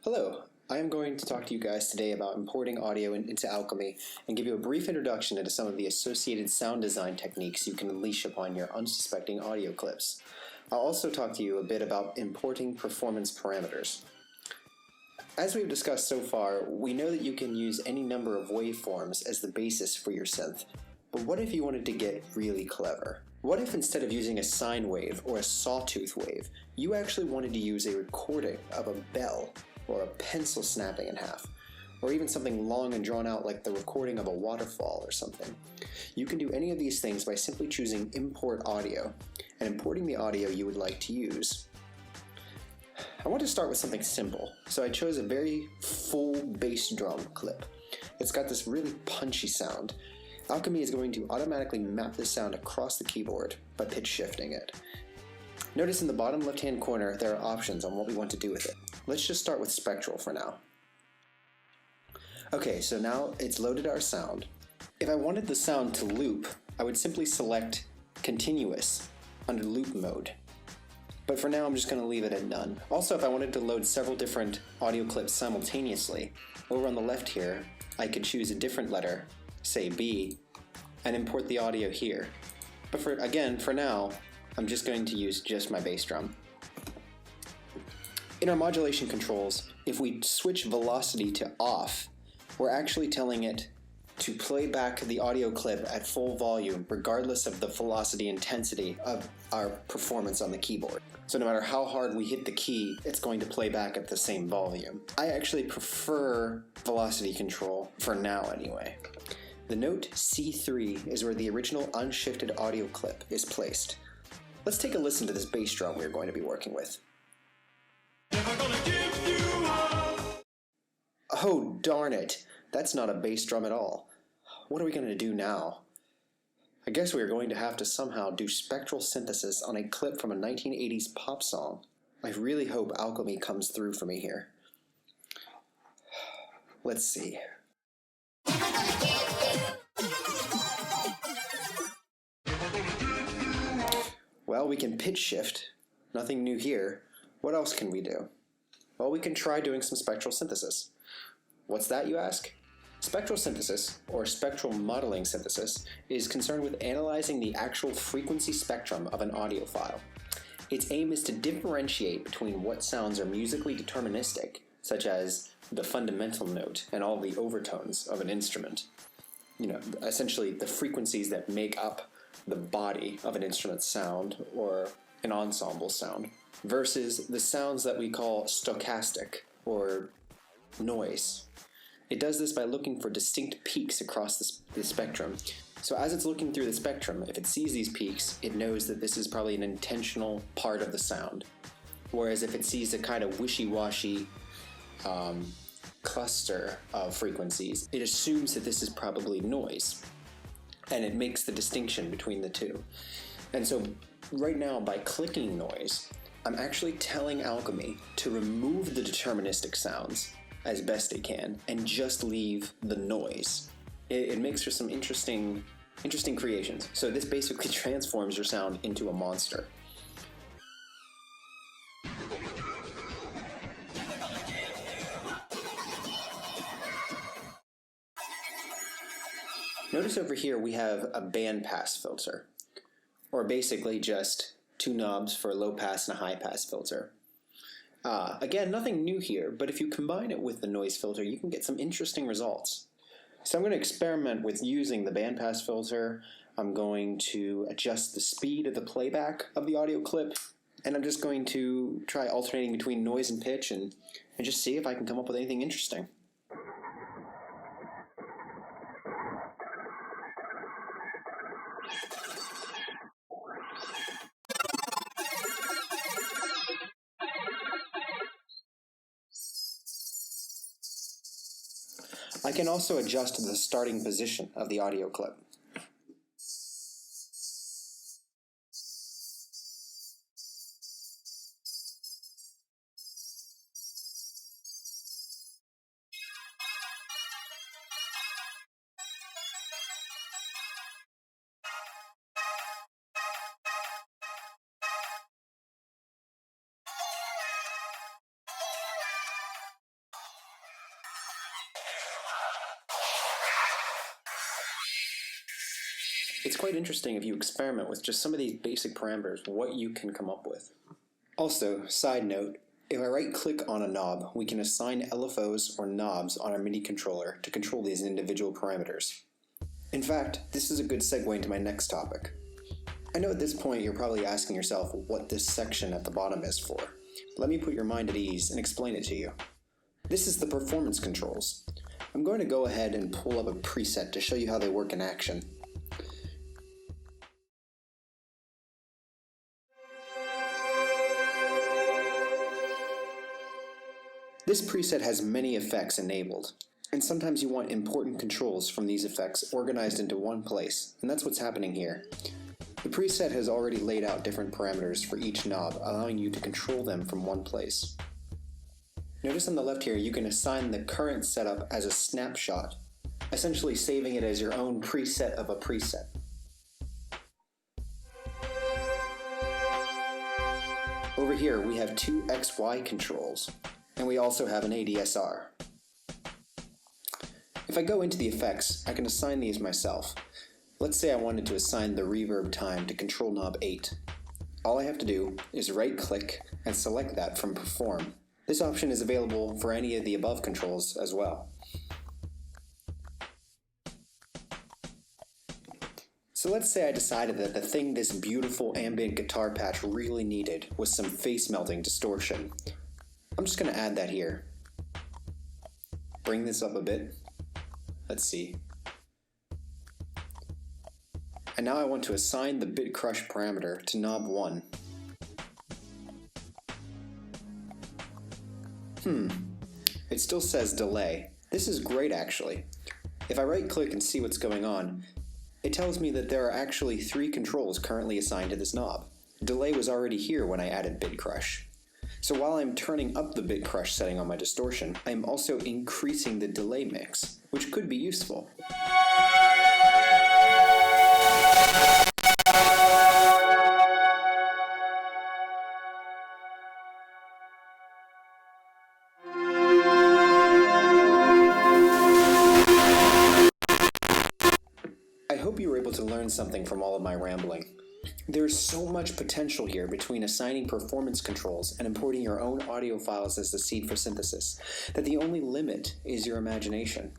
Hello, I am going to talk to you guys today about importing audio into Alchemy and give you a brief introduction into some of the associated sound design techniques you can unleash upon your unsuspecting audio clips. I'll also talk to you a bit about importing performance parameters. As we've discussed so far, we know that you can use any number of waveforms as the basis for your synth. But what if you wanted to get really clever? What if instead of using a sine wave or a sawtooth wave, you actually wanted to use a recording of a bell or a pencil snapping in half, or even something long and drawn out like the recording of a waterfall or something? You can do any of these things by simply choosing Import Audio and importing the audio you would like to use. I want to start with something simple, so I chose a very full bass drum clip. It's got this really punchy sound. Alchemy is going to automatically map this sound across the keyboard by pitch shifting it. Notice in the bottom left-hand corner there are options on what we want to do with it. Let's just start with spectral for now. Okay, so now it's loaded our sound. If I wanted the sound to loop, I would simply select continuous under loop mode. But for now I'm just going to leave it at none. Also, if I wanted to load several different audio clips simultaneously, over on the left here, I could choose a different letter, say B, and import the audio here. But for now, I'm just going to use just my bass drum. In our modulation controls, if we switch velocity to off, we're actually telling it to play back the audio clip at full volume regardless of the velocity intensity of our performance on the keyboard. So no matter how hard we hit the key, it's going to play back at the same volume. I actually prefer velocity control, for now anyway. The note C3 is where the original unshifted audio clip is placed. Let's take a listen to this bass drum we're going to be working with. Oh, darn it! That's not a bass drum at all. What are we going to do now? I guess we are going to have to somehow do spectral synthesis on a clip from a 1980s pop song. I really hope Alchemy comes through for me here. Let's see. Well, we can pitch shift. Nothing new here. What else can we do? Well, we can try doing some spectral synthesis. What's that, you ask? Spectral synthesis, or spectral modeling synthesis, is concerned with analyzing the actual frequency spectrum of an audio file. Its aim is to differentiate between what sounds are musically deterministic, such as the fundamental note and all the overtones of an instrument. Essentially the frequencies that make up the body of an instrument's sound or an ensemble sound, versus the sounds that we call stochastic, or noise. It does this by looking for distinct peaks across the spectrum. So as it's looking through the spectrum, if it sees these peaks, it knows that this is probably an intentional part of the sound. Whereas if it sees a kind of wishy-washy cluster of frequencies, it assumes that this is probably noise. And it makes the distinction between the two. And so right now, by clicking noise, I'm actually telling Alchemy to remove the deterministic sounds as best it can and just leave the noise. It makes for some interesting creations. So this basically transforms your sound into a monster. Notice over here we have a bandpass filter, or basically just two knobs for a low pass and a high pass filter. Again, nothing new here, but if you combine it with the noise filter, you can get some interesting results. So I'm going to experiment with using the bandpass filter. I'm going to adjust the speed of the playback of the audio clip, and I'm just going to try alternating between noise and pitch and just see if I can come up with anything interesting. I can also adjust the starting position of the audio clip. It's quite interesting if you experiment with just some of these basic parameters, what you can come up with. Also, side note, if I right-click on a knob, we can assign LFOs or knobs on our MIDI controller to control these individual parameters. In fact, this is a good segue into my next topic. I know at this point you're probably asking yourself what this section at the bottom is for. Let me put your mind at ease and explain it to you. This is the performance controls. I'm going to go ahead and pull up a preset to show you how they work in action. This preset has many effects enabled, and sometimes you want important controls from these effects organized into one place, and that's what's happening here. The preset has already laid out different parameters for each knob, allowing you to control them from one place. Notice on the left here you can assign the current setup as a snapshot, essentially saving it as your own preset of a preset. Over here we have two XY controls, and we also have an ADSR. If I go into the effects, I can assign these myself. Let's say I wanted to assign the reverb time to control knob 8. All I have to do is right-click and select that from Perform. This option is available for any of the above controls as well. So let's say I decided that the thing this beautiful ambient guitar patch really needed was some face melting distortion. I'm just going to add that here. Bring this up a bit. Let's see. And now I want to assign the bit crush parameter to knob 1. It still says delay. This is great actually. If I right click and see what's going on, it tells me that there are actually 3 controls currently assigned to this knob. Delay was already here when I added bit crush. So while I'm turning up the bit crush setting on my distortion, I'm also increasing the delay mix, which could be useful. I hope you were able to learn something from all of my rambling. There's so much potential here between assigning performance controls and importing your own audio files as the seed for synthesis, that the only limit is your imagination.